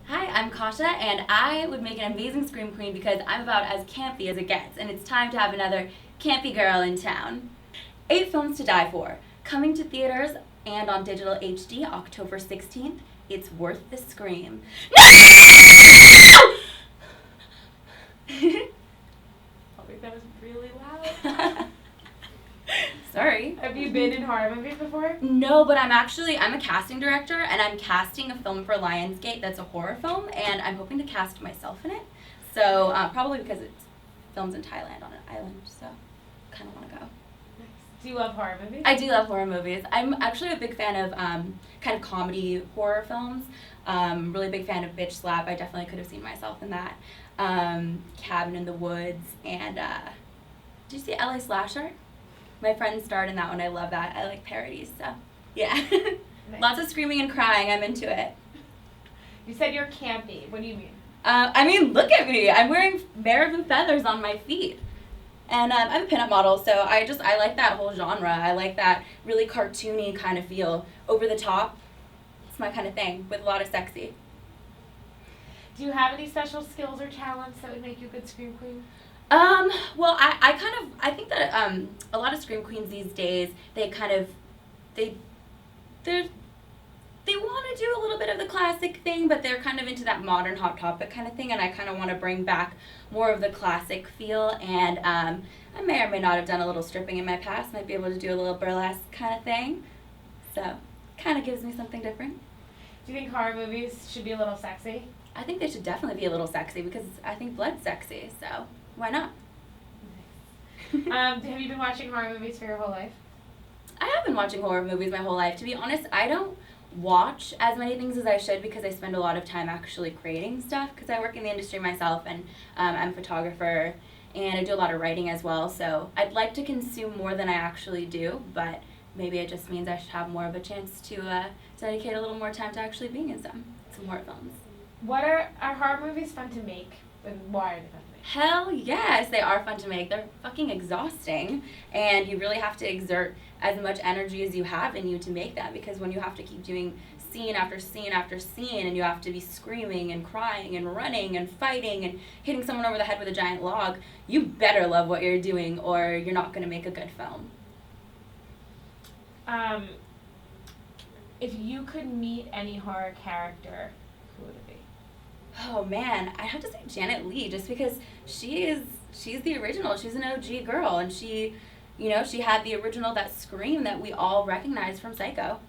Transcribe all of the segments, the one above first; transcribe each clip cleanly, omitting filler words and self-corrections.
Hi, I'm Kasia, and I would make an amazing Scream Queen because I'm about as campy as it gets, and it's time to have another campy girl in town. 8 films to die for. Coming to theaters and on digital HD October 16th. It's worth the scream. No! I think that was really loud. Sorry. Have you been in horror movies before? No, but I'm a casting director, and I'm casting a film for Lionsgate that's a horror film, and I'm hoping to cast myself in it. So probably because it's filmed in Thailand on an island, so kind of want to go. Nice. Do you love horror movies? I do love horror movies. I'm actually a big fan of kind of comedy horror films. Really big fan of Bitch Slap. I definitely could have seen myself in that. Cabin in the Woods, and did you see LA Slasher? My friend starred in that one. I love that. I like parodies, so yeah. Nice. Lots of screaming and crying. I'm into it. You said you're campy. What do you mean? I mean, look at me. I'm wearing marabou feathers on my feet. And I'm a pinup model, so I like that whole genre. I like that really cartoony kind of feel. Over the top. It's my kind of thing, with a lot of sexy. Do you have any special skills or talents that would make you a good scream queen? Well, I think that a lot of scream queens these days, they want to do a little bit of the classic thing, but they're kind of into that modern hot topic kind of thing, and I kind of want to bring back more of the classic feel, and I may or may not have done a little stripping in my past, might be able to do a little burlesque kind of thing, so kind of gives me something different. Do you think horror movies should be a little sexy? I think they should definitely be a little sexy, because I think blood's sexy, so why not? Have you been watching horror movies for your whole life? I have been watching horror movies my whole life. To be honest, I don't watch as many things as I should because I spend a lot of time actually creating stuff because I work in the industry myself, and I'm a photographer, and I do a lot of writing as well. So I'd like to consume more than I actually do, but maybe it just means I should have more of a chance to dedicate a little more time to actually being in some horror films. What are horror movies fun to make, and why are they fun to make? Hell yes, they are fun to make. They're fucking exhausting, and you really have to exert as much energy as you have in you to make that, because when you have to keep doing scene after scene after scene, and you have to be screaming and crying and running and fighting and hitting someone over the head with a giant log, you better love what you're doing or you're not going to make a good film. If you could meet any horror character, who would it be? Oh man, I have to say Janet Leigh, just because she's the original. She's an OG girl, and she had the original, that scream that we all recognize from Psycho.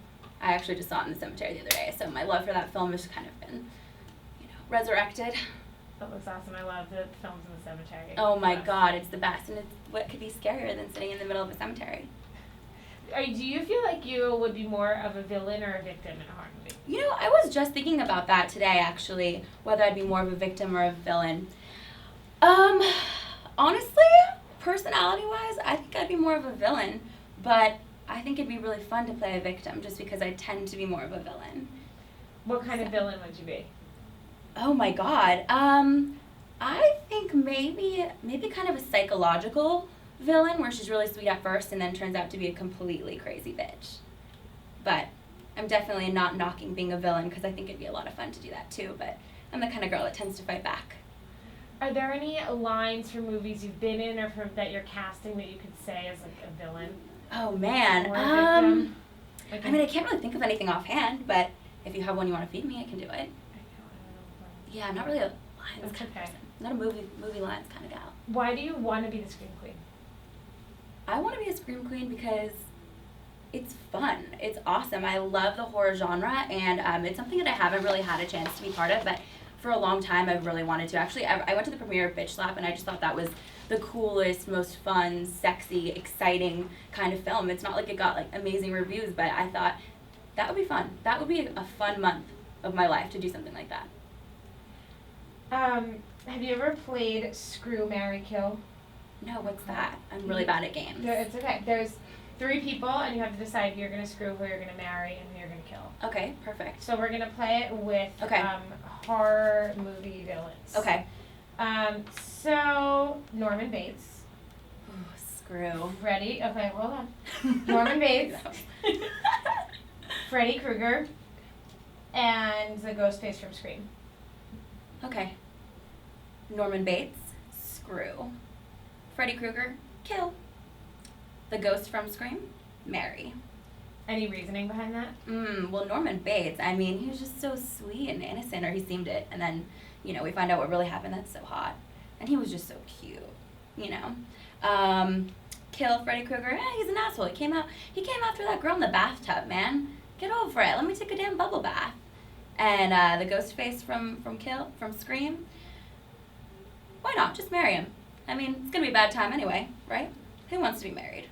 I actually just saw it in the cemetery the other day, so my love for that film has kind of been, resurrected. That looks awesome. I love the films in the cemetery. Oh my God, it's the best, and it's what could be scarier than sitting in the middle of a cemetery. Do you feel like you would be more of a villain or a victim in a horror movie? I was just thinking about that today, actually, whether I'd be more of a victim or a villain. Honestly, personality-wise, I think I'd be more of a villain, but I think it'd be really fun to play a victim just because I tend to be more of a villain. What kind of villain would you be? Oh my God. I think maybe kind of a psychological villain where she's really sweet at first and then turns out to be a completely crazy bitch. But I'm definitely not knocking being a villain because I think it'd be a lot of fun to do that too, but I'm the kind of girl that tends to fight back. Are there any lines from movies you've been in or from that you're casting that you could say as like a villain? Oh man. Or a victim? I can't really think of anything offhand, but if you have one you want to feed me, I can do it. I know. Yeah, I'm not really a lines That's kind of okay. person. I'm not a movie lines kind of gal. Why do you want to be the scream queen? I want to be a scream queen because it's fun. It's awesome. I love the horror genre, and it's something that I haven't really had a chance to be part of, but for a long time I've really wanted to. Actually, I went to the premiere of Bitch Slap, and I just thought that was the coolest, most fun, sexy, exciting kind of film. It's not like it got like amazing reviews, but I thought that would be fun. That would be a fun month of my life to do something like that. Have you ever played Screw, Marry, Kill? No, what's that? I'm really bad at games. It's okay. There's 3 people, and you have to decide who you're going to screw, who you're going to marry, and who you're going to kill. Okay, perfect. So we're going to play it with horror movie villains. Okay. So Norman Bates. Ooh, screw. Ready? Okay, hold on. Norman Bates. Freddy Krueger. And the ghost face from Scream. Okay. Norman Bates, screw. Freddy Krueger, kill. The ghost from Scream, marry. Any reasoning behind that? Well, Norman Bates, I mean, he was just so sweet and innocent, or he seemed it. And then, we find out what really happened. That's so hot. And he was just so cute, you know. Kill Freddy Krueger. He's an asshole. He came after that girl in the bathtub, man. Get over it. Let me take a damn bubble bath. And the ghost face from Scream. Why not? Just marry him. I mean, it's gonna be a bad time anyway, right? Who wants to be married?